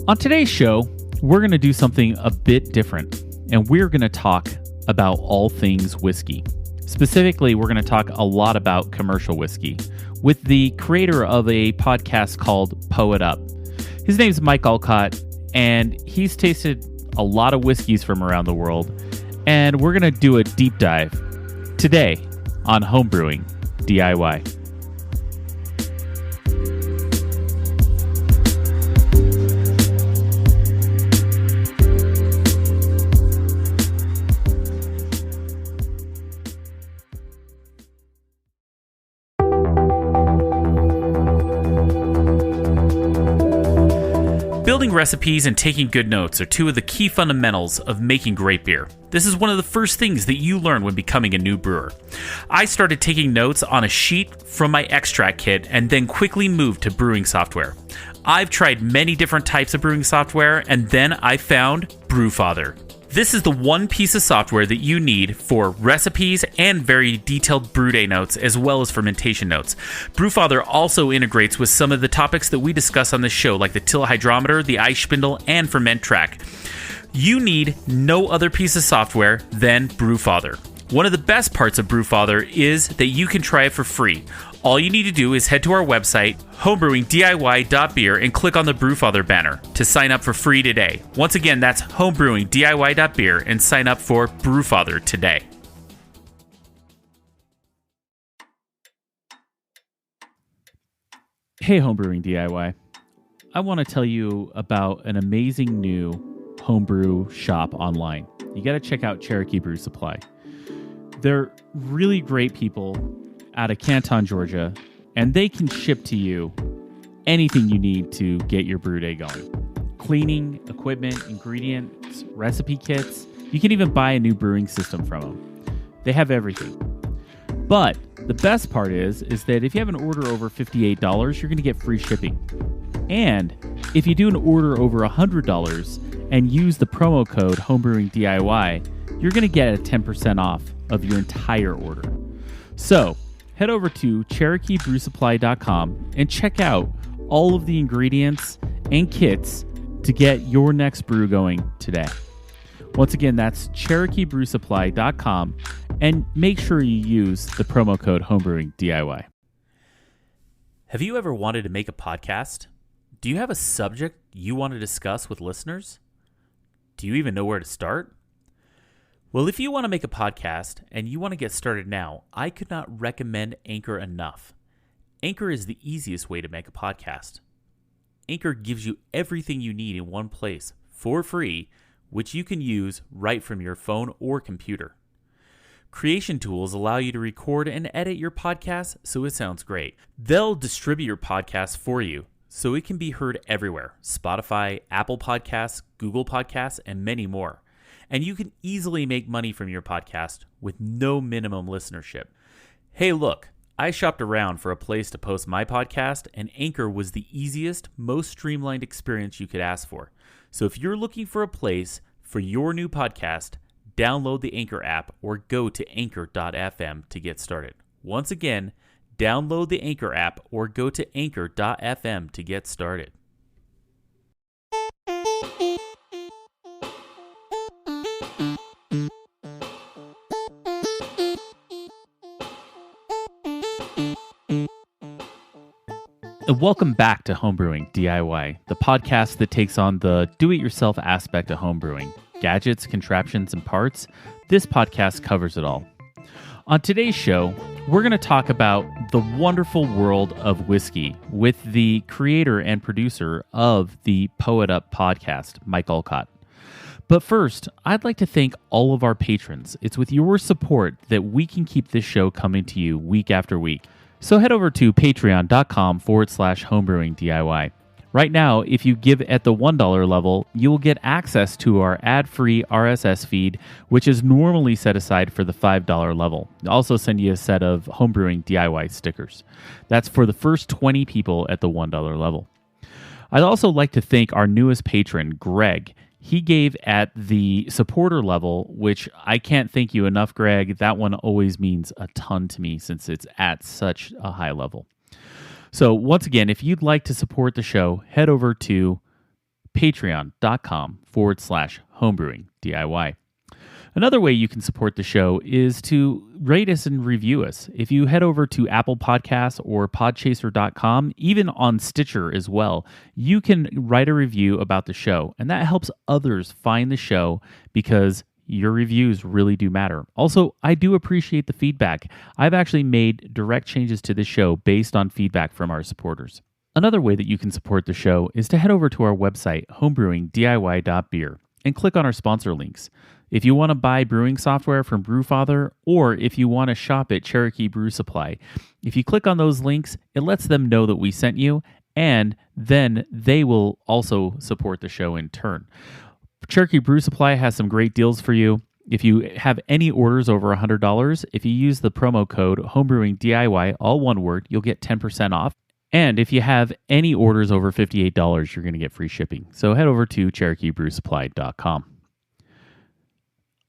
On today's show, we're going to do something a bit different, and we're going to talk about all things whiskey. Specifically, we're going to talk a lot about commercial whiskey with the creator of a podcast called Poet Up. His name's Mike Outcalt, and he's tasted a lot of whiskeys from around the world, and we're going to do a deep dive today on Homebrewing DIY. Building recipes and taking good notes are two of the key fundamentals of making great beer. This is one of the first things that you learn when becoming a new brewer. I started taking notes on a sheet from my extract kit and then quickly moved to brewing software. I've tried many different types of brewing software, and then I found Brewfather. This is the one piece of software that you need for recipes and very detailed brew day notes, as well as fermentation notes. Brewfather also integrates with some of the topics that we discuss on this show, like the till hydrometer, the ice spindle, and ferment track. You need no other piece of software than Brewfather. One of the best parts of Brewfather is that you can try it for free. All you need to do is head to our website, homebrewingdiy.beer, and click on the Brewfather banner to sign up for free today. Once again, that's homebrewingdiy.beer and sign up for Brewfather today. Hey, Homebrewing DIY. I want to tell you about an amazing new homebrew shop online. You got to check out Cherokee Brew Supply. They're really great people out of Canton, Georgia, and they can ship to you anything you need to get your brew day going. Cleaning, equipment, ingredients, recipe kits. You can even buy a new brewing system from them. They have everything. But the best part is that if you have an order over $58, you're going to get free shipping. And if you do an order over $100 and use the promo code Homebrewing DIY, you're going to get a 10% off of your entire order. So head over to CherokeeBrewSupply.com and check out all of the ingredients and kits to get your next brew going today. Once again, that's CherokeeBrewSupply.com, and make sure you use the promo code Homebrewing DIY. Have you ever wanted to make a podcast? Do you have a subject you want to discuss with listeners? Do you even know where to start? Well, if you want to make a podcast and you want to get started now, I could not recommend Anchor enough. Anchor is the easiest way to make a podcast. Anchor gives you everything you need in one place for free, which you can use right from your phone or computer. Creation tools allow you to record and edit your podcast so it sounds great. They'll distribute your podcast for you so it can be heard everywhere: Spotify, Apple Podcasts, Google Podcasts, and many more. And you can easily make money from your podcast with no minimum listenership. Hey, look, I shopped around for a place to post my podcast, and Anchor was the easiest, most streamlined experience you could ask for. So if you're looking for a place for your new podcast, download the Anchor app or go to anchor.fm to get started. Once again, download the Anchor app or go to anchor.fm to get started. And welcome back to Homebrewing DIY, the podcast that takes on the do-it-yourself aspect of homebrewing. Gadgets, contraptions, and parts, this podcast covers it all. On today's show, we're going to talk about the wonderful world of whiskey with the creator and producer of the Poet Up podcast, Mike Outcalt. But first, I'd like to thank all of our patrons. It's with your support that we can keep this show coming to you week after week. So head over to patreon.com/homebrewing DIY. Right now, if you give at the $1 level, you will get access to our ad-free RSS feed, which is normally set aside for the $5 level. I'll also send you a set of Homebrewing DIY stickers. That's for the first 20 people at the $1 level. I'd also like to thank our newest patron, Greg. He gave at the supporter level, which I can't thank you enough, Greg. That one always means a ton to me since it's at such a high level. So once again, if you'd like to support the show, head over to patreon.com/homebrewing DIY. Another way you can support the show is to rate us and review us. If you head over to Apple Podcasts or podchaser.com, even on Stitcher as well, you can write a review about the show, and that helps others find the show because your reviews really do matter. Also, I do appreciate the feedback. I've actually made direct changes to the show based on feedback from our supporters. Another way that you can support the show is to head over to our website, homebrewingdiy.beer, and click on our sponsor links. If you want to buy brewing software from Brewfather, or if you want to shop at Cherokee Brew Supply, if you click on those links, it lets them know that we sent you, and then they will also support the show in turn. Cherokee Brew Supply has some great deals for you. If you have any orders over $100, if you use the promo code HomebrewingDIY, all one word, you'll get 10% off. And if you have any orders over $58, you're going to get free shipping. So head over to CherokeeBrewSupply.com.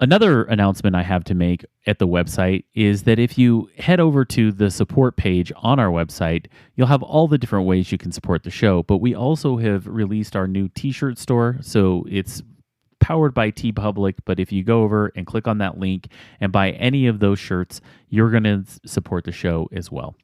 Another announcement I have to make at the website is that if you head over to the support page on our website, you'll have all the different ways you can support the show. But we also have released our new t-shirt store. So it's powered by TeePublic, but if you go over and click on that link and buy any of those shirts, you're going to support the show as well.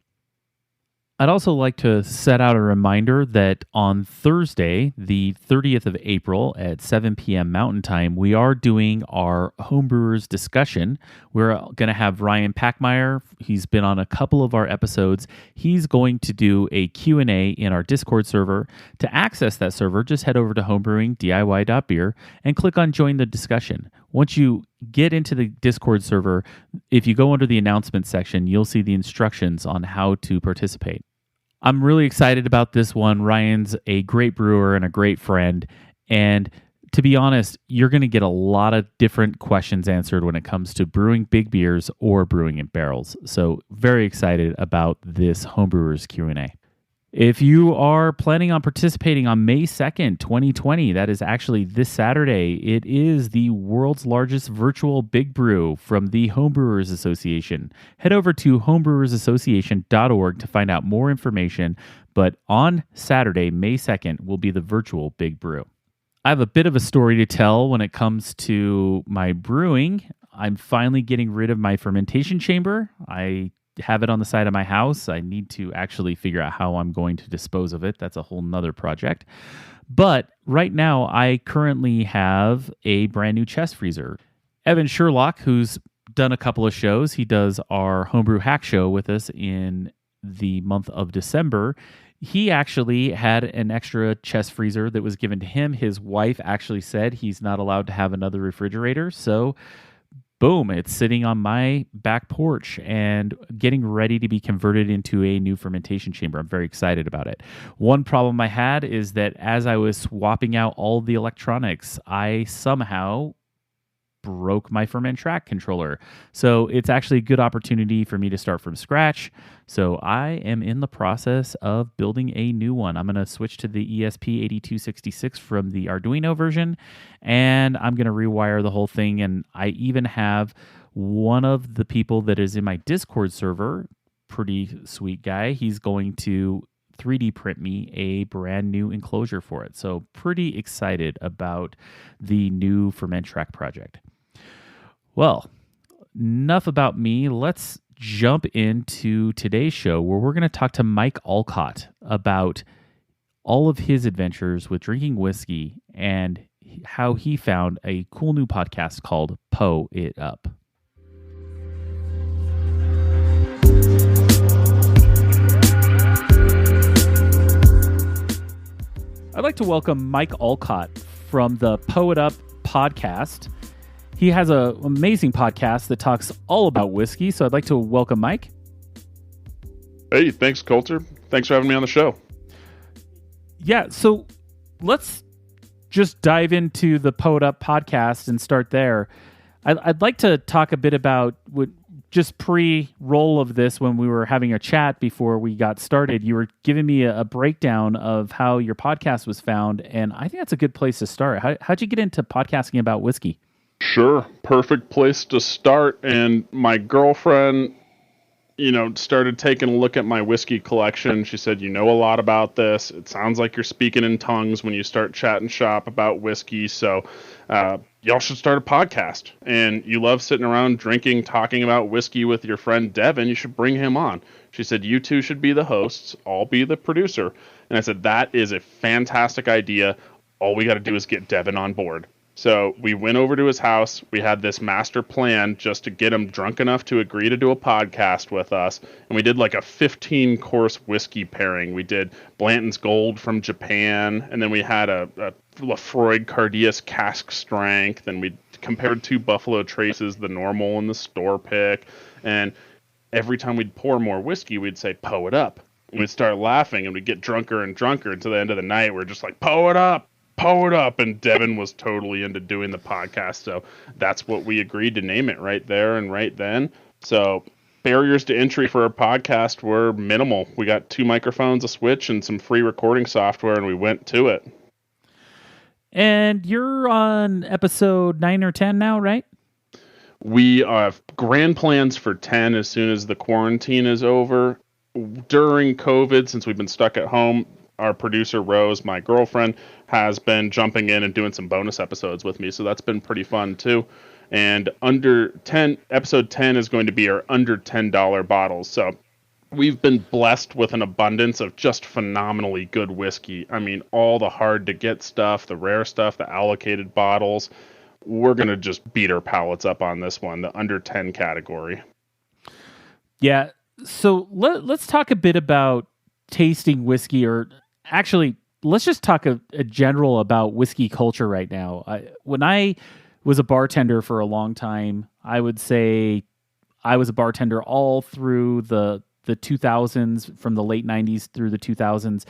I'd also like to set out a reminder that on Thursday, the 30th of April at 7 p.m. Mountain Time, we are doing our Homebrewers discussion. We're going to have Ryan Packmeyer. He's been on a couple of our episodes. He's going to do a Q&A in our Discord server. To access that server, just head over to homebrewingdiy.beer and click on Join the Discussion. Once you get into the Discord server, if you go under the announcements section, you'll see the instructions on how to participate. I'm really excited about this one. Ryan's a great brewer and a great friend. And to be honest, you're going to get a lot of different questions answered when it comes to brewing big beers or brewing in barrels. So very excited about this Homebrewers Q&A. If you are planning on participating on May 2nd, 2020, that is actually this Saturday, it is the world's largest virtual big brew from the Homebrewers Association. Head over to homebrewersassociation.org to find out more information, but on Saturday, May 2nd, will be the virtual big brew. I have a bit of a story to tell when it comes to my brewing. I'm finally getting rid of my fermentation chamber. I have it on the side of my house. I need to actually figure out how I'm going to dispose of it. That's a whole nother project. But right now, I currently have a brand new chest freezer. Evan Sherlock, who's done a couple of shows, he does our Homebrew Hack Show with us in the month of December. He actually had an extra chest freezer that was given to him. His wife actually said he's not allowed to have another refrigerator. So boom, it's sitting on my back porch and getting ready to be converted into a new fermentation chamber. I'm very excited about it. One problem I had is that as I was swapping out all the electronics, I somehow broke my ferment track controller. So it's actually a good opportunity for me to start from scratch. So I am in the process of building a new one. I'm going to switch to the ESP8266 from the Arduino version, and I'm going to rewire the whole thing. And I even have one of the people that is in my Discord server, pretty sweet guy, he's going to 3D print me a brand new enclosure for it. So pretty excited about the new ferment track project. Well, enough about me. Let's jump into today's show where we're going to talk to Mike Outcalt about all of his adventures with drinking whiskey and how he found a cool new podcast called Po It Up. I'd like to welcome Mike Outcalt from the Po It Up podcast. He has an amazing podcast that talks all about whiskey, so I'd like to welcome Mike. Hey, thanks, Coulter. Thanks for having me on the show. Yeah, so let's just dive into the Po It Up podcast and start there. I'd like to talk a bit about what just pre-roll of this when we were having a chat before we got started. You were giving me a breakdown of how your podcast was found, and I think that's a good place to start. How'd you get into podcasting about whiskey? Sure. Perfect place to start. And my girlfriend started taking a look at my whiskey collection. She said, you know a lot about this. It sounds like you're speaking in tongues when you start chatting shop about whiskey. So y'all should start a podcast. And you love sitting around drinking, talking about whiskey with your friend Devin. You should bring him on. She said, you two should be the hosts. I'll be the producer. And I said, that is a fantastic idea. All we got to do is get Devin on board. So we went over to his house. We had this master plan just to get him drunk enough to agree to do a podcast with us. And we did like a 15-course whiskey pairing. We did Blanton's Gold from Japan. And then we had a Lafroig Cardias cask strength. And we compared 2 Buffalo Traces, the normal and the store pick. And every time we'd pour more whiskey, we'd say, "Poe it up." And we'd start laughing and we'd get drunker and drunker until the end of the night. We're just like, "Poe it up. Poe it up." And Devin was totally into doing the podcast. So that's what we agreed to name it right there and right then. So barriers to entry for our podcast were minimal. We got 2 microphones, a switch, and some free recording software, and we went to it. And you're on episode 9 or 10 now, right? We have grand plans for 10 as soon as the quarantine is over. During COVID, since we've been stuck at home, our producer, Rose, my girlfriend, has been jumping in and doing some bonus episodes with me. So that's been pretty fun, too. And episode 10 is going to be our under $10 bottles. So we've been blessed with an abundance of just phenomenally good whiskey. I mean, all the hard-to-get stuff, the rare stuff, the allocated bottles. We're going to just beat our palates up on this one, the under 10 category. Yeah. So let's talk a bit about tasting whiskey, or actually, let's just talk a general about whiskey culture right now. When I was a bartender for a long time, I would say I was a bartender all through the 2000s, from the late 90s through the 2000s.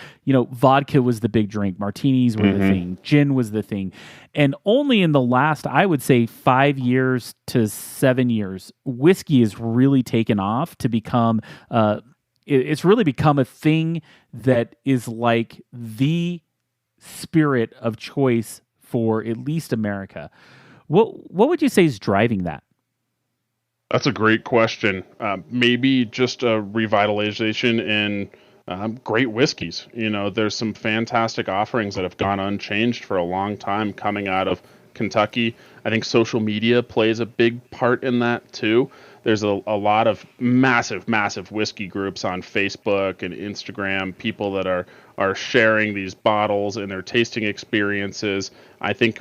Vodka was the big drink. Martinis were the thing. Gin was the thing. And only in the last, I would say, 5 years to 7 years, whiskey has really taken off to become, it's really become a thing that is like the spirit of choice for at least America. What would you say is driving that? That's a great question. Maybe just a revitalization in great whiskeys. There's some fantastic offerings that have gone unchanged for a long time coming out of Kentucky. I think social media plays a big part in that too. There's a lot of massive whiskey groups on Facebook and Instagram, people that are sharing these bottles and their tasting experiences. I think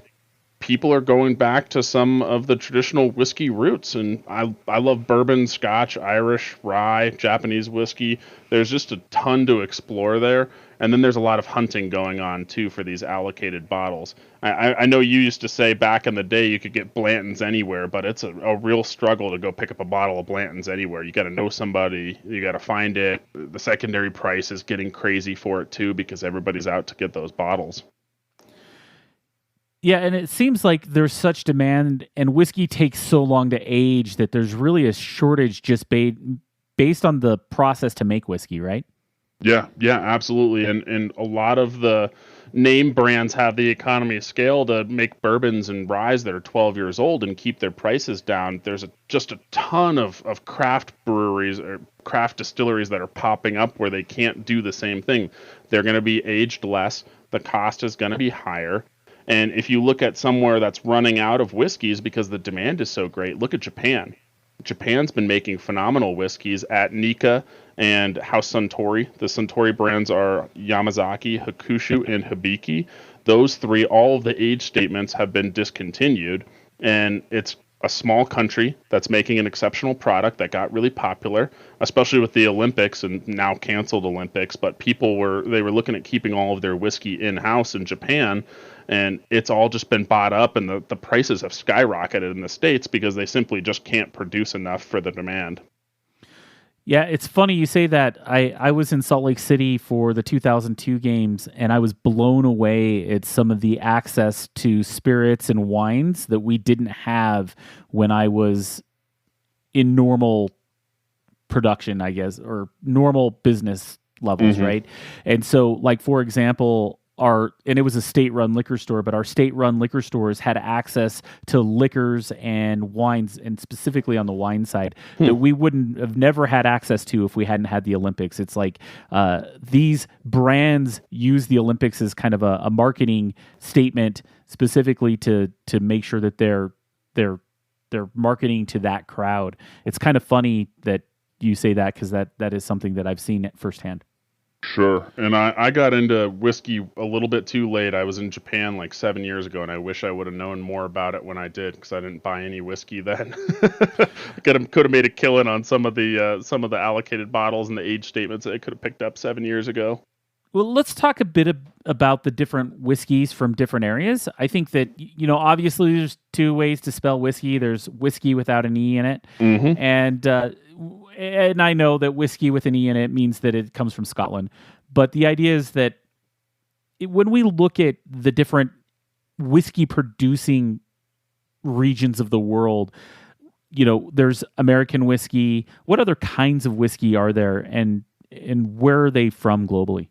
people are going back to some of the traditional whiskey roots, and I love bourbon, Scotch, Irish, rye, Japanese whiskey. There's just a ton to explore there, and then there's a lot of hunting going on too for these allocated bottles. I know you used to say back in the day you could get Blanton's anywhere, but it's a real struggle to go pick up a bottle of Blanton's anywhere. You got to know somebody, you got to find it. The secondary price is getting crazy for it too because everybody's out to get those bottles. Yeah, and it seems like there's such demand, and whiskey takes so long to age that there's really a shortage just based on the process to make whiskey, right? Yeah, absolutely. And a lot of the name brands have the economy of scale to make bourbons and ryes that are 12 years old and keep their prices down. There's just a ton of craft breweries or craft distilleries that are popping up where they can't do the same thing. They're going to be aged less. The cost is going to be higher. And if you look at somewhere that's running out of whiskeys because the demand is so great, look at Japan. Japan's been making phenomenal whiskeys at Nikka and House Suntory. The Suntory brands are Yamazaki, Hakushu, and Hibiki. Those 3, all of the age statements have been discontinued. And it's a small country that's making an exceptional product that got really popular, especially with the Olympics and now canceled Olympics. But they were looking at keeping all of their whiskey in-house in Japan. And it's all just been bought up, and the prices have skyrocketed in the States because they simply just can't produce enough for the demand. Yeah, it's funny you say that. I was in Salt Lake City for the 2002 games, and I was blown away at some of the access to spirits and wines that we didn't have when I was in normal production, I guess, or normal business levels, right? And so, like, for example, and it was a state-run liquor store, but our state-run liquor stores had access to liquors and wines, and specifically on the wine side, that we wouldn't have never had access to if we hadn't had the Olympics. It's like these brands use the Olympics as kind of a marketing statement specifically to make sure that they're marketing to that crowd. It's kind of funny that you say that, because that is something that I've seen firsthand. Sure. And I got into whiskey a little bit too late. I was in Japan like 7 years ago, and I wish I would have known more about it when I did, because I didn't buy any whiskey then. Could have made a killing on some of the allocated bottles and the age statements that I could have picked up 7 years ago. Well, let's talk a bit about the different whiskeys from different areas. I think that, obviously there's two ways to spell whiskey. There's whiskey without an E in it. Mm-hmm. And I know that whiskey with an E in it means that it comes from Scotland. But the idea is that when we look at the different whiskey producing regions of the world, there's American whiskey. What other kinds of whiskey are there, and where are they from globally?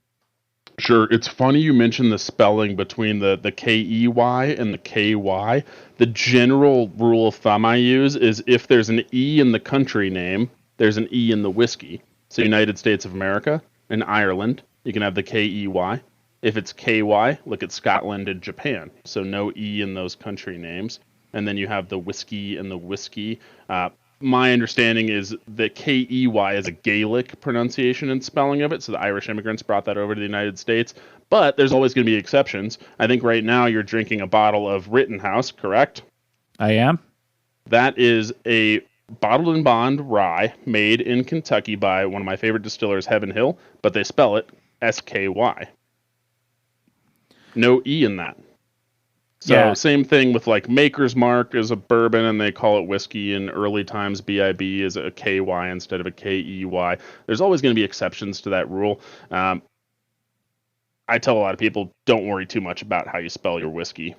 Sure. It's funny you mentioned the spelling between the K-E-Y and the K-Y. The general rule of thumb I use is if there's an E in the country name, there's an E in the whiskey. So United States of America and Ireland, you can have the K-E-Y. If it's K-Y, look at Scotland and Japan. So no E in those country names. And then you have the whiskey and the whiskey. My understanding is that K-E-Y is a Gaelic pronunciation and spelling of it, so the Irish immigrants brought that over to the United States. But there's always going to be exceptions. I think right now you're drinking a bottle of Rittenhouse, correct? I am. That is a bottled and bond rye made in Kentucky by one of my favorite distillers, Heaven Hill, but they spell it S-K-Y. No E in that. So Same thing with like Maker's Mark is a bourbon and they call it whiskey. In early times, BIB is a KY instead of a KEY. There's always going to be exceptions to that rule. I tell a lot of people, don't worry too much about how you spell your whiskey.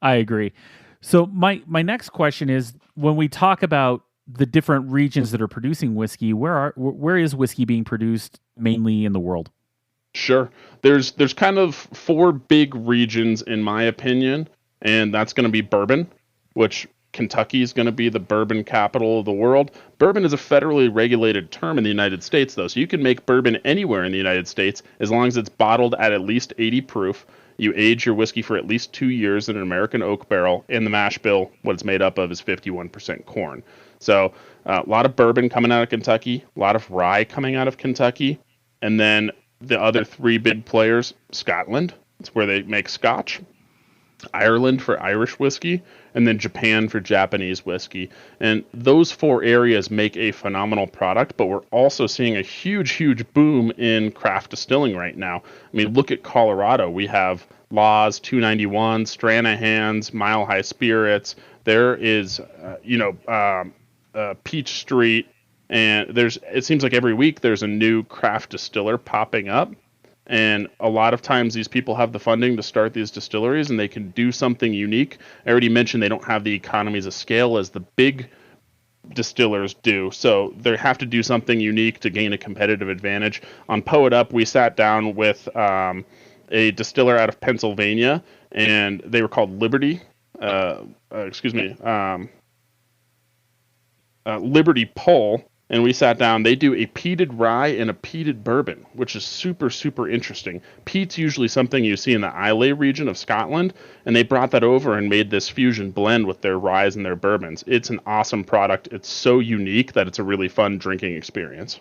I agree. So my next question is, when we talk about the different regions that are producing whiskey, where is whiskey being produced mainly in the world? Sure. There's kind of four big regions in my opinion. And that's going to be bourbon, which Kentucky is going to be the bourbon capital of the world. Bourbon is a federally regulated term in the United States, though. So you can make bourbon anywhere in the United States as long as it's bottled at least 80 proof. You age your whiskey for at least 2 years in an American oak barrel. And the mash bill, what it's made up of, is 51% corn. So a lot of bourbon coming out of Kentucky, a lot of rye coming out of Kentucky. And then the other three big players, Scotland. It's where they make Scotch. Ireland for Irish whiskey, and then Japan for Japanese whiskey. And those four areas make a phenomenal product, but we're also seeing a huge boom in craft distilling right now. I mean, look at Colorado. We have Laws, 291, Stranahan's, Mile High Spirits. There is, Peach Street, and it seems like every week there's a new craft distiller popping up. And a lot of times these people have the funding to start these distilleries and they can do something unique. I already mentioned they don't have the economies of scale as the big distillers do. So they have to do something unique to gain a competitive advantage. On Poet Up, we sat down with a distiller out of Pennsylvania, and they were called Liberty. Liberty Pole. And we sat down. They do a peated rye and a peated bourbon, which is super interesting. Peat's usually something you see in the Islay region of Scotland, and they brought that over and made this fusion blend with their ryes and their bourbons. It's an awesome product. It's so unique that it's a really fun drinking experience.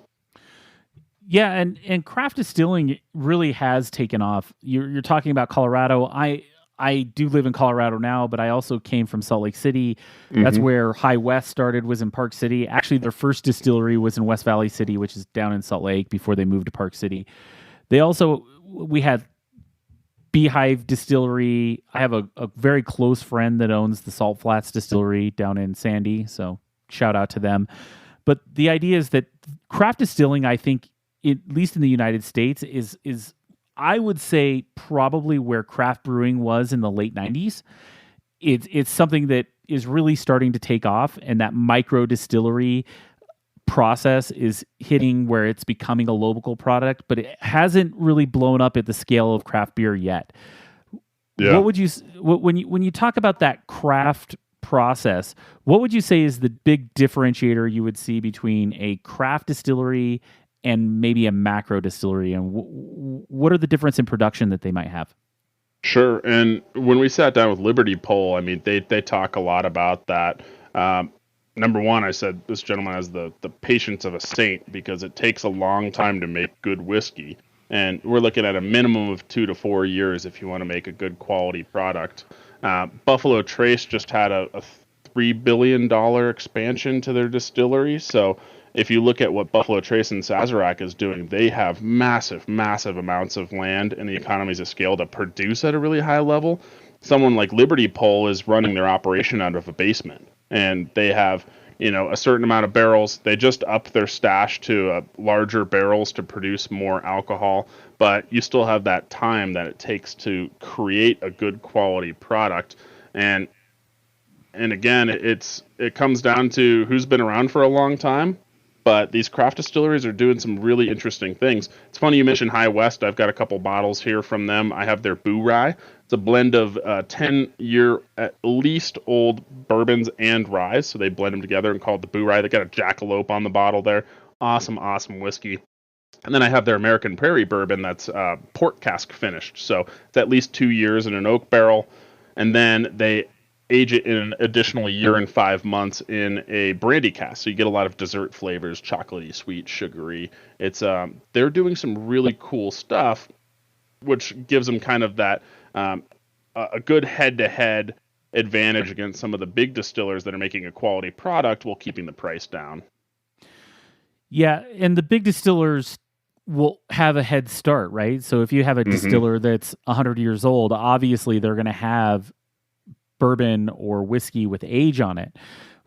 Yeah, and craft distilling really has taken off. You're talking about Colorado. I do live in Colorado now, but I also came from Salt Lake City. That's where High West started, was in Park City. Actually, their first distillery was in West Valley City, which is down in Salt Lake, before they moved to Park City. We had Beehive Distillery. I have a very close friend that owns the Salt Flats Distillery down in Sandy, so shout out to them. But the idea is that craft distilling, I think, at least in the United States, is I would say probably where craft brewing was in the late 90s. It's something that is really starting to take off, and that micro distillery process is hitting where it's becoming a local product, but it hasn't really blown up at the scale of craft beer yet. Yeah. What would you when you talk about that craft process, what would you say is the big differentiator you would see between a craft distillery and maybe a macro distillery, and what are the difference in production that they might have? Sure. And when we sat down with Liberty Pole, I mean, they talk a lot about that. Number one, I said this gentleman has the patience of a saint because it takes a long time to make good whiskey. And we're looking at a minimum of 2 to 4 years if you want to make a good quality product. Buffalo Trace just had a $3 billion expansion to their distillery. So if you look at what Buffalo Trace and Sazerac is doing, they have massive, massive amounts of land and the economies of scale to produce at a really high level. Someone like Liberty Pole is running their operation out of a basement, and they have, a certain amount of barrels. They just upped their stash to larger barrels to produce more alcohol, but you still have that time that it takes to create a good quality product. And again, it comes down to who's been around for a long time. But these craft distilleries are doing some really interesting things. It's funny you mentioned High West. I've got a couple bottles here from them. I have their Boo Rye. It's a blend of 10-year at least old bourbons and rye. So they blend them together and call it the Boo Rye. They got a jackalope on the bottle there. Awesome, awesome whiskey. And then I have their American Prairie bourbon that's port cask finished. So it's at least 2 years in an oak barrel. And then they age it in an additional year and 5 months in a brandy cask. So you get a lot of dessert flavors, chocolatey, sweet, sugary. It's they're doing some really cool stuff, which gives them kind of that a good head-to-head advantage against some of the big distillers that are making a quality product while keeping the price down. Yeah, and the big distillers will have a head start, right? So if you have a distiller that's 100 years old, obviously they're going to have bourbon or whiskey with age on it.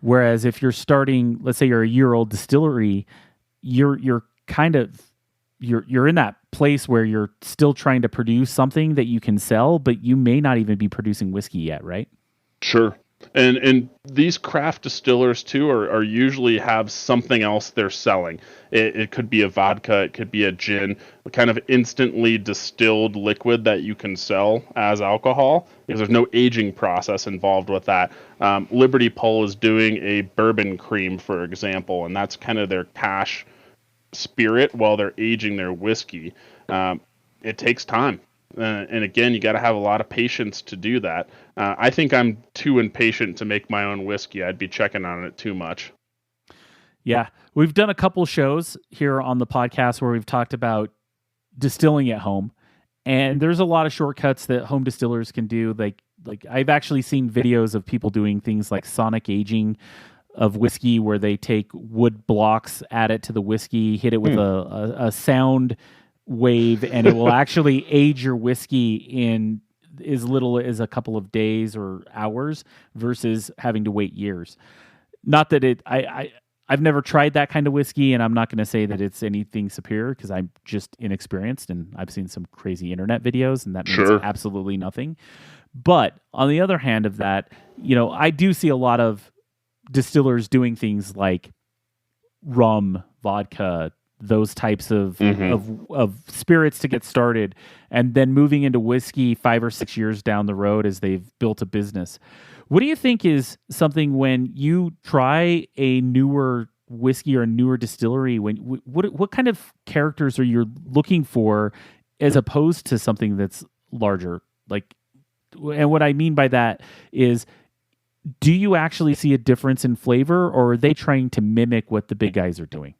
Whereas if you're starting, let's say you're a year-old distillery, you're kind of you're in that place where you're still trying to produce something that you can sell, but you may not even be producing whiskey yet, right? Sure. And these craft distillers too are usually have something else they're selling. It could be a vodka, it could be a gin, a kind of instantly distilled liquid that you can sell as alcohol because there's no aging process involved with that. Liberty Pole is doing a bourbon cream, for example, and that's kind of their cash spirit while they're aging their whiskey. It takes time. And again, you got to have a lot of patience to do that. I think I'm too impatient to make my own whiskey. I'd be checking on it too much. Yeah. We've done a couple shows here on the podcast where we've talked about distilling at home. And there's a lot of shortcuts that home distillers can do. Like I've actually seen videos of people doing things like sonic aging of whiskey where they take wood blocks, add it to the whiskey, hit it with a sound wave, and it will actually age your whiskey in as little as a couple of days or hours versus having to wait years. Not that I've never tried that kind of whiskey, and I'm not going to say that it's anything superior because I'm just inexperienced and I've seen some crazy internet videos and that means absolutely nothing. But on the other hand of that, I do see a lot of distillers doing things like rum, vodka, those types of spirits to get started, and then moving into whiskey 5 or 6 years down the road as they've built a business. What do you think is something when you try a newer whiskey or a newer distillery, what kind of characters are you looking for as opposed to something that's larger? And what I mean by that is, do you actually see a difference in flavor, or are they trying to mimic what the big guys are doing?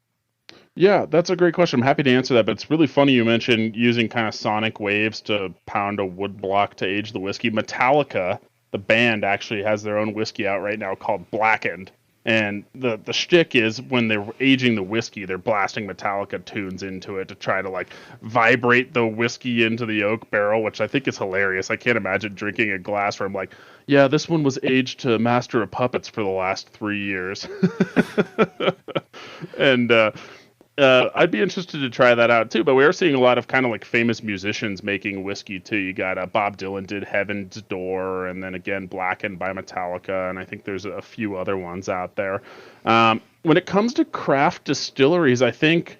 Yeah, that's a great question. I'm happy to answer that, but it's really funny you mentioned using kind of sonic waves to pound a wood block to age the whiskey. Metallica, the band, actually has their own whiskey out right now called Blackened. And the shtick is when they're aging the whiskey, they're blasting Metallica tunes into it to try to vibrate the whiskey into the oak barrel, which I think is hilarious. I can't imagine drinking a glass where I'm like, yeah, this one was aged to Master of Puppets for the last 3 years. And I'd be interested to try that out too. But we are seeing a lot of kind of like famous musicians making whiskey too. You got Bob Dylan did Heaven's Door, and then again Blackened by Metallica, and I think there's a few other ones out there. When it comes to craft distilleries, I think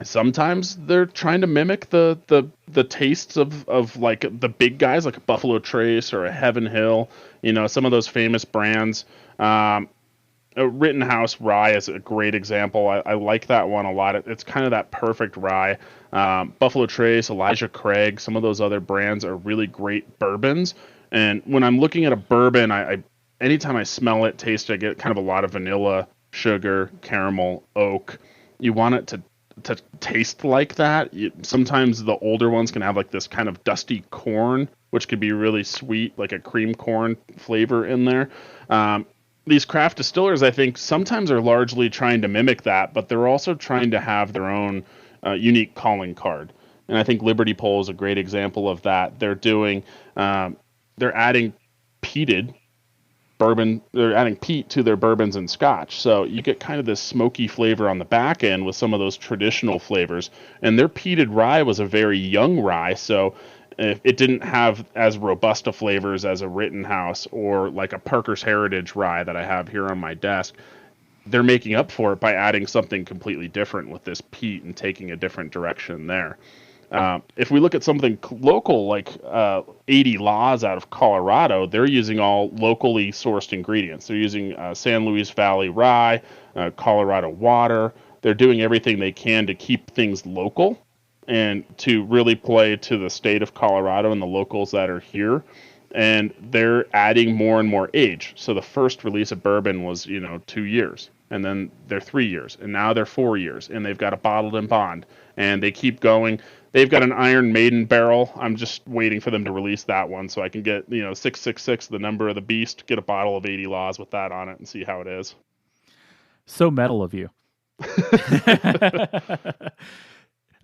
sometimes they're trying to mimic the tastes of like the big guys, like a Buffalo Trace or a Heaven Hill. You know, some of those famous brands. Rittenhouse Rye is a great example. I like that one a lot. It's kind of that perfect rye. Buffalo Trace, Elijah Craig, some of those other brands are really great bourbons. And when I'm looking at a bourbon, I anytime I smell it, taste it, I get kind of a lot of vanilla, sugar, caramel, oak. You want it to taste like that. Sometimes the older ones can have like this kind of dusty corn, which could be really sweet, like a cream corn flavor in there. These craft distillers, I think, sometimes are largely trying to mimic that, but they're also trying to have their own unique calling card. And I think Liberty Pole is a great example of that. They're adding peated bourbon, they're adding peat to their bourbons and scotch. So you get kind of this smoky flavor on the back end with some of those traditional flavors. And their peated rye was a very young rye, so it didn't have as robust a flavors as a Rittenhouse or like a Parker's Heritage rye that I have here on my desk. They're making up for it by adding something completely different with this peat and taking a different direction there. If we look at something local like 80 Laws out of Colorado, they're using all locally sourced ingredients. They're using San Luis Valley rye, Colorado water. They're doing everything they can to keep things local and to really play to the state of Colorado and the locals that are here. And they're adding more and more age. So the first release of bourbon was, 2 years. And then they're 3 years. And now they're 4 years. And they've got a bottled in bond. And they keep going. They've got an Iron Maiden barrel. I'm just waiting for them to release that one so I can get, 666, the number of the beast, get a bottle of 80 Laws with that on it and see how it is. So metal of you.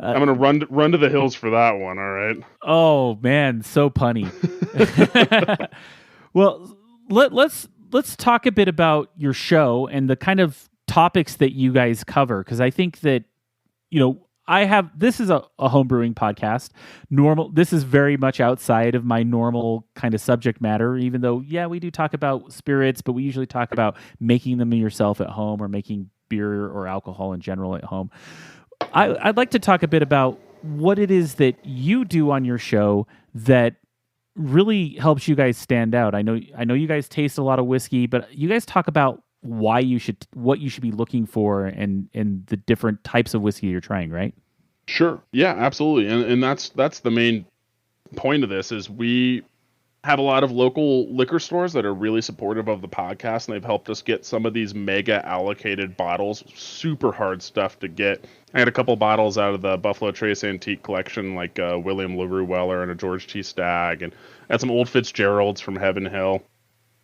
I'm gonna run to the hills for that one. All right. Oh man, so punny. Well, let's talk a bit about your show and the kind of topics that you guys cover, because I think that this is a homebrewing podcast. This is very much outside of my normal kind of subject matter. Even though, we do talk about spirits, but we usually talk about making them yourself at home or making beer or alcohol in general at home. I'd like to talk a bit about what it is that you do on your show that really helps you guys stand out. I know you guys taste a lot of whiskey, but you guys talk about what you should be looking for and the different types of whiskey you're trying, right? Sure. Yeah, absolutely. And that's the main point of this is we have a lot of local liquor stores that are really supportive of the podcast, and they've helped us get some of these mega allocated bottles, super hard stuff to get. I had a couple bottles out of the Buffalo Trace Antique Collection, like William LaRue Weller and a George T. Stagg, and I had some old Fitzgeralds from Heaven Hill.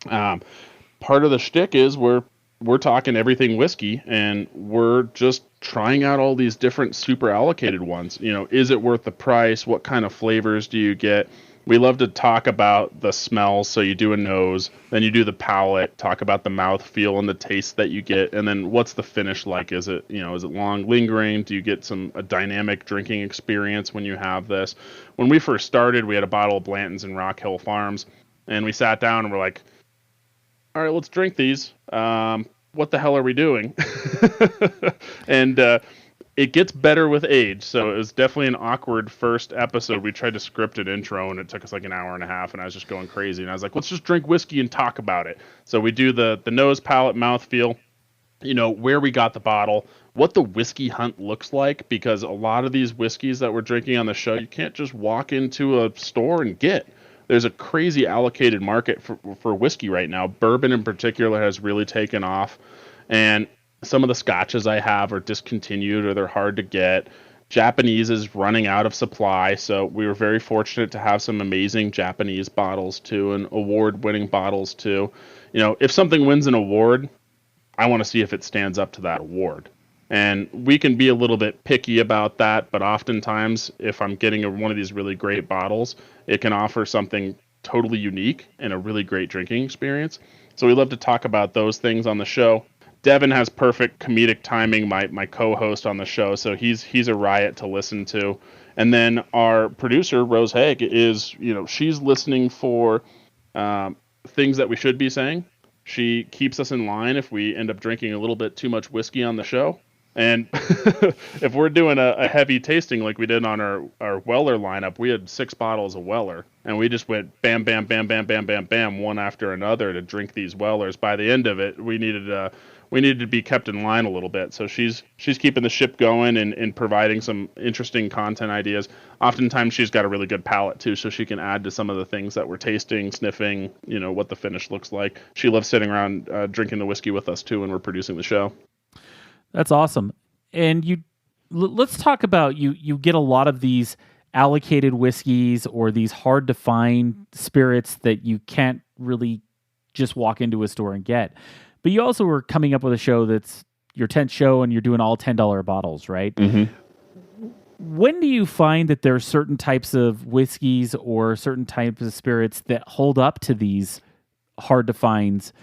Part of the shtick is we're talking everything whiskey, and we're just trying out all these different super allocated ones. Is it worth the price? What kind of flavors do you get? We love to talk about the smells. So you do a nose, then you do the palate, talk about the mouth feel and the taste that you get, and then what's the finish like? Is it long lingering? Do you get a dynamic drinking experience when you have this? When we first started, we had a bottle of Blanton's in Rock Hill Farms, and we sat down and we're like, all right, let's drink these. What the hell are we doing? And it gets better with age, so it was definitely an awkward first episode. We tried to script an intro, and it took us like an hour and a half, and I was just going crazy. And I was like, let's just drink whiskey and talk about it. So we do the nose, palate, mouth feel, where we got the bottle, what the whiskey hunt looks like, because a lot of these whiskeys that we're drinking on the show, you can't just walk into a store and get. There's a crazy allocated market for whiskey right now. Bourbon in particular has really taken off, and some of the scotches I have are discontinued or they're hard to get. Japanese is running out of supply, so we were very fortunate to have some amazing Japanese bottles too, and award-winning bottles too. If something wins an award, I want to see if it stands up to that award. And we can be a little bit picky about that, but oftentimes if I'm getting one of these really great bottles, it can offer something totally unique and a really great drinking experience. So we love to talk about those things on the show. Devin has perfect comedic timing, my co-host on the show, so he's a riot to listen to. And then our producer, Rose Haig, is, she's listening for things that we should be saying. She keeps us in line if we end up drinking a little bit too much whiskey on the show. And if we're doing a heavy tasting like we did on our Weller lineup, we had 6 bottles of Weller, and we just went bam, bam, bam, bam, bam, bam, bam, one after another to drink these Wellers. By the end of it, we needed to be kept in line a little bit. So she's keeping the ship going and providing some interesting content ideas. Oftentimes she's got a really good palate too, so she can add to some of the things that we're tasting, sniffing, what the finish looks like. She loves sitting around drinking the whiskey with us too when we're producing the show. That's awesome. And let's talk about you get a lot of these allocated whiskeys or these hard to find spirits that you can't really just walk into a store and get. But you also were coming up with a show that's your 10th show and you're doing all $10 bottles, right? Mm-hmm. When do you find that there are certain types of whiskeys or certain types of spirits that hold up to these hard to finds?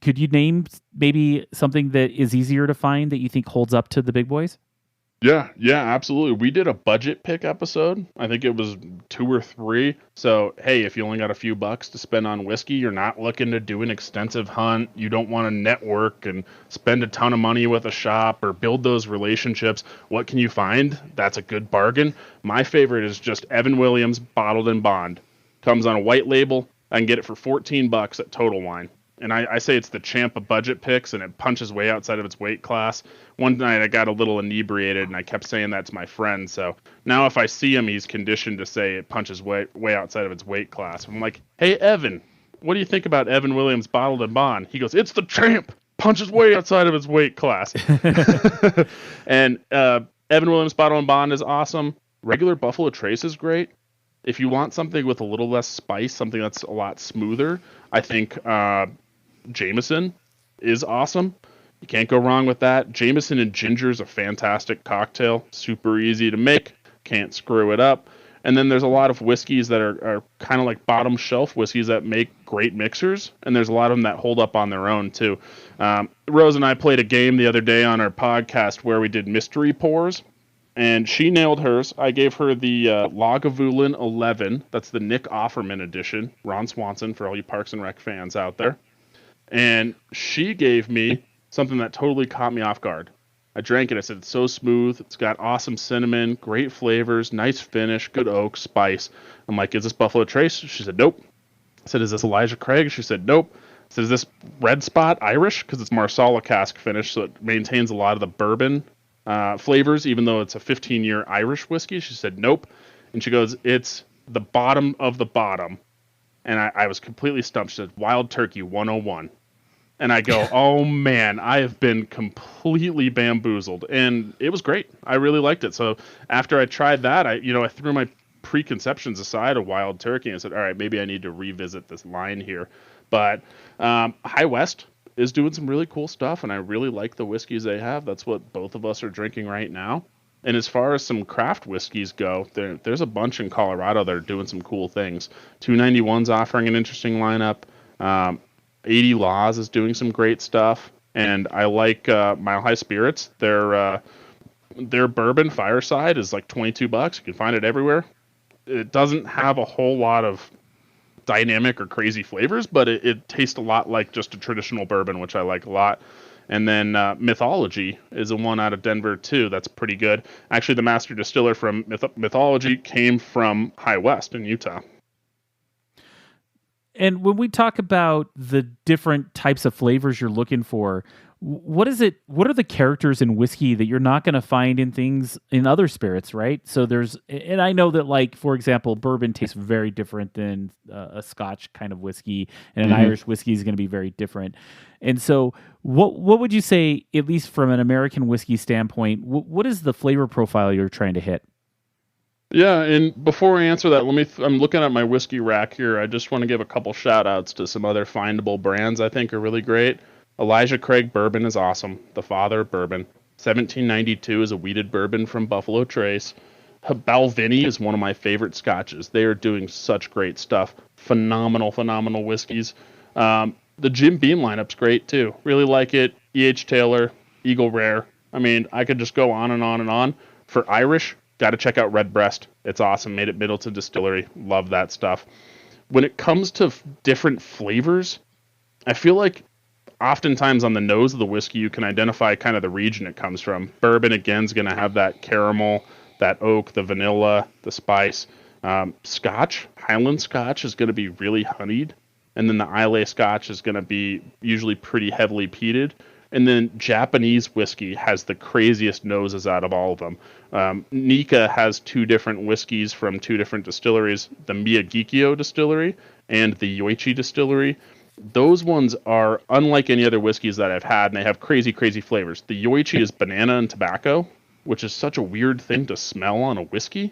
Could you name maybe something that is easier to find that you think holds up to the big boys? Yeah, absolutely. We did a budget pick episode. I think it was 2 or 3. So, hey, if you only got a few bucks to spend on whiskey, you're not looking to do an extensive hunt, you don't want to network and spend a ton of money with a shop or build those relationships, what can you find? That's a good bargain. My favorite is just Evan Williams Bottled in Bond. Comes on a white label. I can get it for $14 at Total Wine. And I say it's the champ of budget picks, and it punches way outside of its weight class. One night I got a little inebriated, and I kept saying that to my friend. So now if I see him, he's conditioned to say it punches way outside of its weight class. I'm like, hey, Evan, what do you think about Evan Williams Bottled in Bond? He goes, it's the champ. Punches way outside of its weight class. And Evan Williams Bottled in Bond is awesome. Regular Buffalo Trace is great. If you want something with a little less spice, something that's a lot smoother, I think Jameson is awesome. You can't go wrong with that. Jameson and ginger is a fantastic cocktail. Super easy to make. Can't screw it up. And then there's a lot of whiskeys that are kind of like bottom shelf whiskeys that make great mixers. And there's a lot of them that hold up on their own too. Rose and I played a game the other day on our podcast where we did mystery pours. And she nailed hers. I gave her the Lagavulin 11. That's the Nick Offerman edition. Ron Swanson, for all you Parks and Rec fans out there. And she gave me something that totally caught me off guard. I drank it. I said, it's so smooth. It's got awesome cinnamon, great flavors, nice finish, good oak, spice. I'm like, is this Buffalo Trace? She said, nope. I said, is this Elijah Craig? She said, nope. I said, is this Red Spot Irish? Because it's Marsala cask finish, so it maintains a lot of the bourbon flavors, even though it's a 15-year Irish whiskey. She said, nope. And she goes, it's the bottom of the bottom. And I was completely stumped. She said, Wild Turkey 101. And I go, oh man, I have been completely bamboozled. And it was great. I really liked it. So after I tried that, I threw my preconceptions aside of Wild Turkey and said, all right, maybe I need to revisit this line here. But High West is doing some really cool stuff, and I really like the whiskeys they have. That's what both of us are drinking right now. And as far as some craft whiskeys go, there's a bunch in Colorado that are doing some cool things. 291's offering an interesting lineup. 80 Laws is doing some great stuff. And I like Mile High Spirits. Their bourbon Fireside is like $22. You can find it everywhere. It doesn't have a whole lot of dynamic or crazy flavors, but it tastes a lot like just a traditional bourbon, which I like a lot. And then Mythology is a one out of Denver too. That's pretty good. Actually, the master distiller from Mythology came from High West in Utah. And when we talk about the different types of flavors you're looking for, what are the characters in whiskey that you're not going to find in things in other spirits, right? So and I know that, like, for example, bourbon tastes very different than a Scotch kind of whiskey, and an Irish whiskey is going to be very different. And so what would you say, at least from an American whiskey standpoint, what is the flavor profile you're trying to hit? Yeah, and before I answer that, I'm looking at my whiskey rack here. I just want to give a couple shout outs to some other findable brands I think are really great. Elijah Craig Bourbon is awesome. The father of bourbon. 1792 is a wheated bourbon from Buffalo Trace. Balvenie is one of my favorite scotches. They are doing such great stuff. Phenomenal whiskeys. The Jim Beam lineup's great too. Really like it. E.H. Taylor, Eagle Rare. I mean, I could just go on and on and on. For Irish, got to check out Redbreast. It's awesome. Made at Middleton Distillery. Love that stuff. When it comes to different flavors, I feel like oftentimes on the nose of the whiskey, you can identify kind of the region it comes from. Bourbon, again, is going to have that caramel, that oak, the vanilla, the spice. Scotch, Highland Scotch, is going to be really honeyed. And then the Islay Scotch is going to be usually pretty heavily peated. And then Japanese whiskey has the craziest noses out of all of them. Nika has 2 different whiskeys from 2 different distilleries, the Miyagikyo distillery and the Yoichi distillery. Those ones are unlike any other whiskeys that I've had, and they have crazy, crazy flavors. The Yoichi is banana and tobacco, which is such a weird thing to smell on a whiskey,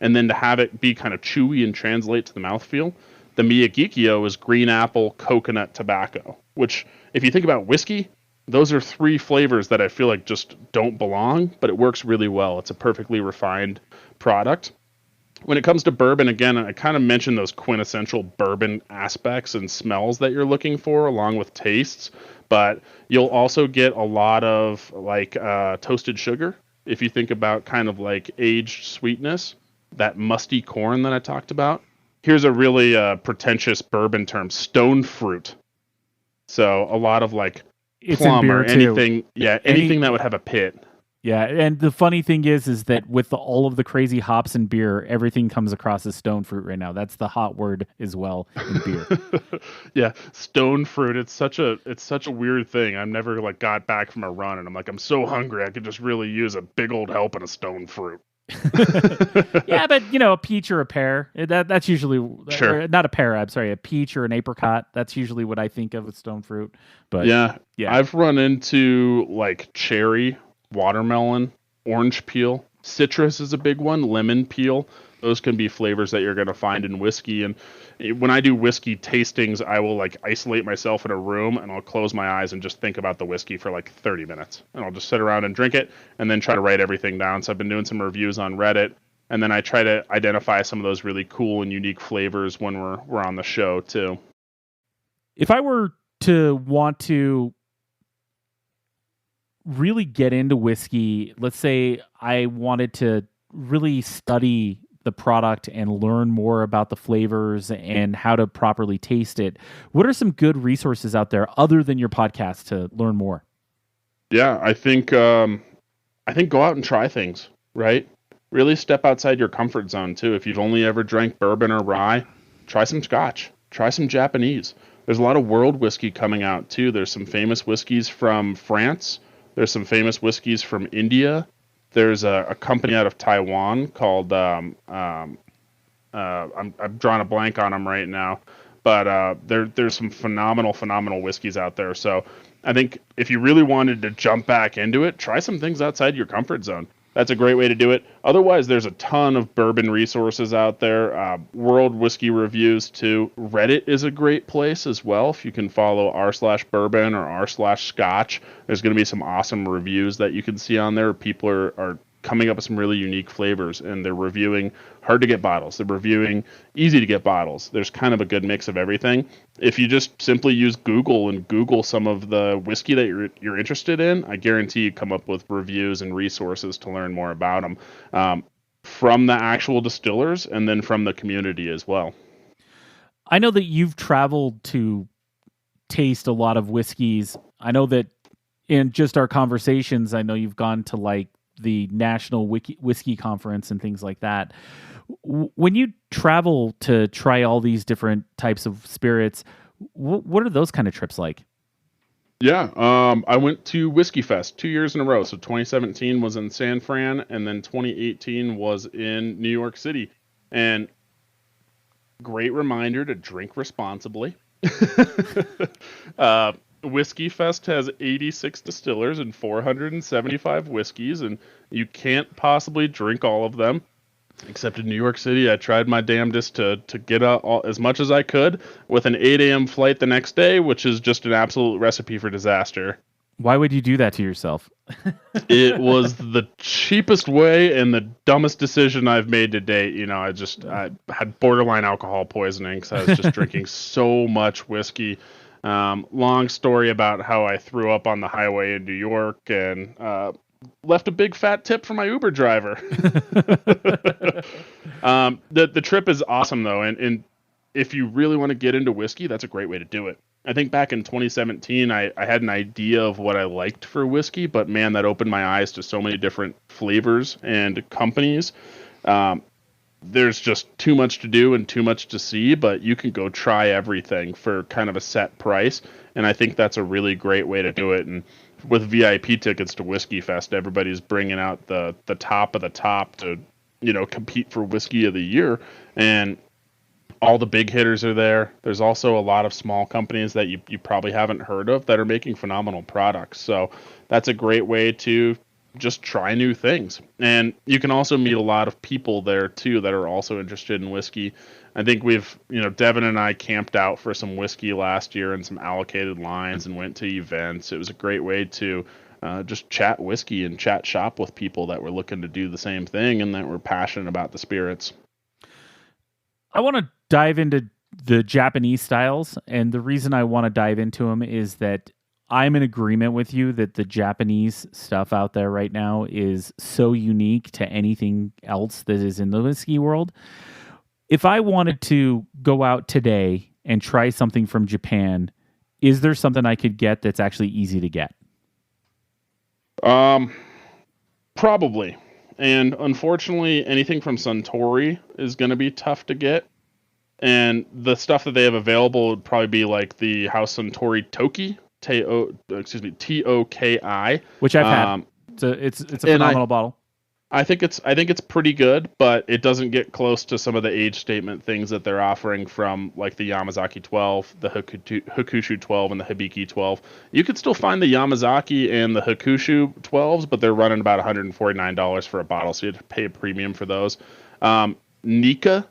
and then to have it be kind of chewy and translate to the mouthfeel. The Miyagikyo is green apple, coconut, tobacco, which, if you think about whiskey, those are 3 flavors that I feel like just don't belong, but it works really well. It's a perfectly refined product. When it comes to bourbon, again, I kind of mentioned those quintessential bourbon aspects and smells that you're looking for, along with tastes. But you'll also get a lot of like toasted sugar. If you think about kind of like aged sweetness, that musty corn that I talked about. Here's a really pretentious bourbon term: stone fruit. So a lot of like plum or anything, anything that would have a pit. Yeah, and the funny thing is that with all of the crazy hops in beer, everything comes across as stone fruit right now. That's the hot word as well in beer. Yeah, stone fruit. It's such a weird thing. I've never like got back from a run and I'm like, I'm so hungry, I could just really use a big old helping of stone fruit. Yeah, but a peach or a pear, that's usually sure. Not a pear. I'm sorry, a peach or an apricot. That's usually what I think of with stone fruit. But yeah, I've run into like cherry, watermelon, orange peel. Citrus is a big one. Lemon peel. Those can be flavors that you're going to find in whiskey. And when I do whiskey tastings, I will like isolate myself in a room and I'll close my eyes and just think about the whiskey for like 30 minutes. And I'll just sit around and drink it and then try to write everything down. So I've been doing some reviews on Reddit, and then I try to identify some of those really cool and unique flavors when we're on the show too. If I were to want to really get into whiskey, let's say I wanted to really study the product and learn more about the flavors and how to properly taste it, what are some good resources out there other than your podcast to learn more? Yeah, I think go out and try things, right? Really step outside your comfort zone too. If you've only ever drank bourbon or rye, try some Scotch, try some Japanese. There's a lot of world whiskey coming out too. There's some famous whiskeys from France. There's some famous whiskeys from India. There's a company out of Taiwan called I'm drawing a blank on them right now, but there's some phenomenal whiskeys out there. So I think if you really wanted to jump back into it, try some things outside your comfort zone. That's a great way to do it. Otherwise, there's a ton of bourbon resources out there. World whiskey reviews too. Reddit is a great place as well. If you can follow r/bourbon or r/scotch, there's going to be some awesome reviews that you can see on there. People are coming up with some really unique flavors, and they're reviewing hard to get bottles. They're reviewing easy to get bottles. There's kind of a good mix of everything. If you just simply use Google and Google some of the whiskey that you're interested in, I guarantee you come up with reviews and resources to learn more about them from the actual distillers and then from the community as well. I know that you've traveled to taste a lot of whiskeys. I know that in just our conversations, I know you've gone to like the National Whiskey Conference and things like that. When you travel to try all these different types of spirits, what are those kind of trips like? Yeah, I went to Whiskey Fest 2 years in a row. So 2017 was in San Fran, and then 2018 was in New York City. And great reminder to drink responsibly. Whiskey Fest has 86 distillers and 475 whiskeys, and you can't possibly drink all of them. Except in New York City, I tried my damnedest to get as much as I could with an 8 a.m. flight the next day, which is just an absolute recipe for disaster. Why would you do that to yourself? It was the cheapest way and the dumbest decision I've made to date. I had borderline alcohol poisoning because I was just drinking so much whiskey. Long story about how I threw up on the highway in New York and left a big fat tip for my Uber driver. The trip is awesome though, and if you really want to get into whiskey, that's a great way to do it. I think back in 2017, I had an idea of what I liked for whiskey, but man, that opened my eyes to so many different flavors and companies. There's just too much to do and too much to see, but you can go try everything for kind of a set price, and I think that's a really great way to do it. And with VIP tickets to Whiskey Fest, everybody's bringing out the top of the top to, compete for Whiskey of the Year, and all the big hitters are there. There's also a lot of small companies that you probably haven't heard of that are making phenomenal products. So that's a great way to just try new things. And you can also meet a lot of people there too that are also interested in whiskey. I think Devin and I camped out for some whiskey last year in some allocated lines and went to events. It was a great way to just chat whiskey and chat shop with people that were looking to do the same thing and that were passionate about the spirits. I want to dive into the Japanese styles, and the reason I want to dive into them is that I'm in agreement with you that the Japanese stuff out there right now is so unique to anything else that is in the whiskey world. If I wanted to go out today and try something from Japan, is there something I could get that's actually easy to get? Probably. And unfortunately, anything from Suntory is going to be tough to get. And the stuff that they have available would probably be like the House Suntory Toki, Toki, which I've had. It's a phenomenal bottle. I think it's pretty good, but it doesn't get close to some of the age statement things that they're offering from like the Yamazaki 12, the Hakushu 12, and the Hibiki 12. You could still find the Yamazaki and the Hakushu 12s, but they're running about $149 for a bottle, so you have to pay a premium for those. Nika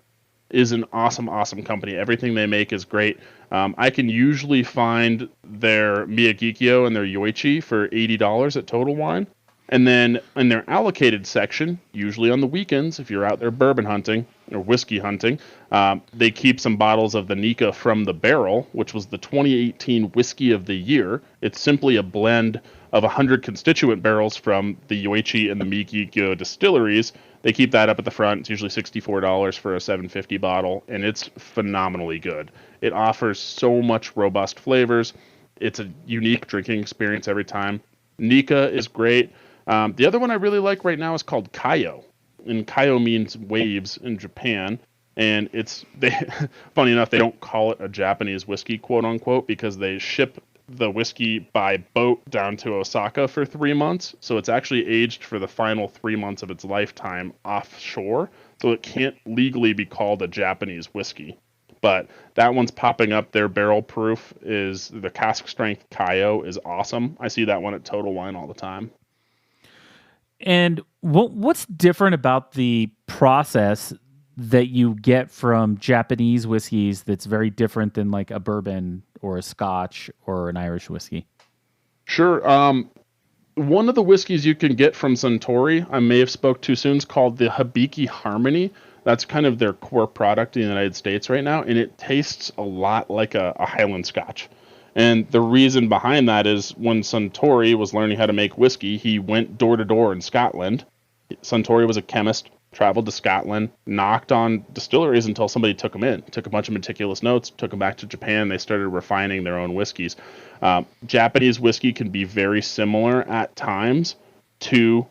is an awesome company. Everything they make is great. I can usually find their Miyagikyo and their Yoichi for $80 at Total Wine. And then in their allocated section, usually on the weekends, if you're out there bourbon hunting or whiskey hunting, they keep some bottles of the Nika from the Barrel, which was the 2018 Whiskey of the Year. It's simply a blend of 100 constituent barrels from the Yoichi and the Miyagikyo distilleries. They keep that up at the front. It's usually $64 for a 750 bottle, and it's phenomenally good. It offers so much robust flavors. It's a unique drinking experience every time. Nika is great. The other one I really like right now is called Kayo, and Kayo means waves in Japan. And funny enough, they don't call it a Japanese whiskey, quote unquote, because they ship the whiskey by boat down to Osaka for 3 months. So it's actually aged for the final 3 months of its lifetime offshore. So it can't legally be called a Japanese whiskey. But that one's popping up. Their barrel proof is the cask strength Kayo is awesome. I see that one at Total Wine all the time. And what's different about the process that you get from Japanese whiskeys that's very different than like a bourbon or a Scotch or an Irish whiskey? Sure. One of the whiskeys you can get from Suntory, I may have spoke too soon, is called the Hibiki Harmony. That's kind of their core product in the United States right now, and it tastes a lot like a Highland Scotch. And the reason behind that is when Suntory was learning how to make whiskey, he went door to door in Scotland. Suntory was a chemist, traveled to Scotland, knocked on distilleries until somebody took him in, took a bunch of meticulous notes, took him back to Japan. They started refining their own whiskeys. Japanese whiskey can be very similar at times to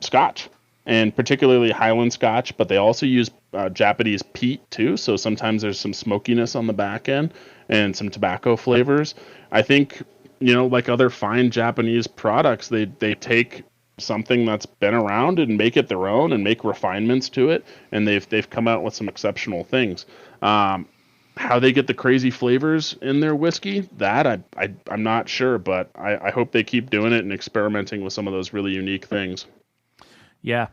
Scotch, and particularly Highland Scotch, but they also use Japanese peat too. So sometimes there's some smokiness on the back end and some tobacco flavors. I think, like other fine Japanese products, they take something that's been around and make it their own and make refinements to it. And they've come out with some exceptional things. How they get the crazy flavors in their whiskey, that I'm not sure, but I hope they keep doing it and experimenting with some of those really unique things. Yeah.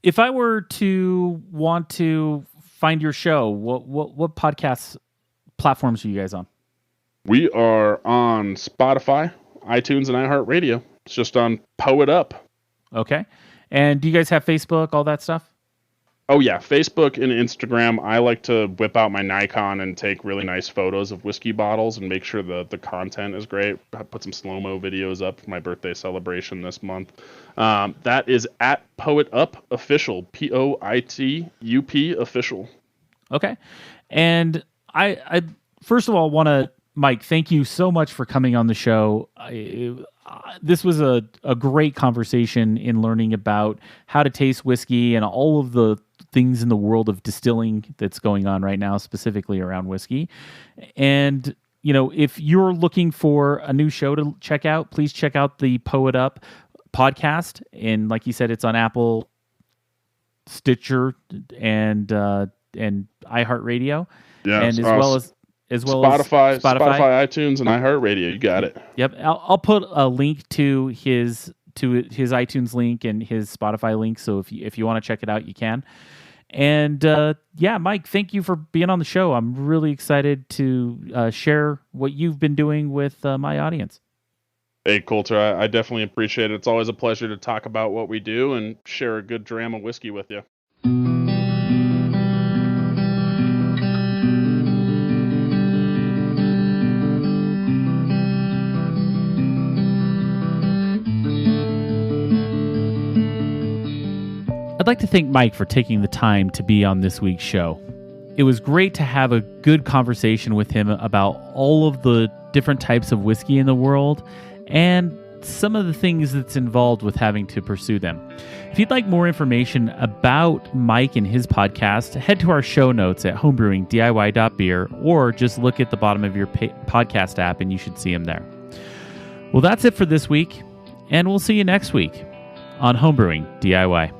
If I were to want to find your show, what podcast platforms are you guys on? We are on Spotify, iTunes, and iHeartRadio. It's just on Poet Up. Okay. And do you guys have Facebook, all that stuff? Oh, yeah. Facebook and Instagram. I like to whip out my Nikon and take really nice photos of whiskey bottles and make sure the content is great. I put some slow-mo videos up for my birthday celebration this month. That is at Poet Up Official, POITUP Official. Okay. And I first of all want to, Mike, thank you so much for coming on the show. This was a great conversation in learning about how to taste whiskey and all of the things in the world of distilling that's going on right now, specifically around whiskey. And, if you're looking for a new show to check out, please check out the Poet Up podcast. And like you said, it's on Apple, Stitcher, and iHeartRadio. Yeah, and as well as Spotify, iTunes, and iHeartRadio. You got it. Yep. I'll put a link to his iTunes link and his Spotify link. So if you want to check it out, you can. And Mike, thank you for being on the show. I'm really excited to share what you've been doing with my audience. Hey, Coulter, I definitely appreciate it. It's always a pleasure to talk about what we do and share a good dram of whiskey with you. I'd like to thank Mike for taking the time to be on this week's show. It was great to have a good conversation with him about all of the different types of whiskey in the world and some of the things that's involved with having to pursue them. If you'd like more information about Mike and his podcast, head to our show notes at homebrewingdiy.beer or just look at the bottom of your podcast app and you should see him there. Well, that's it for this week, and we'll see you next week on Homebrewing DIY.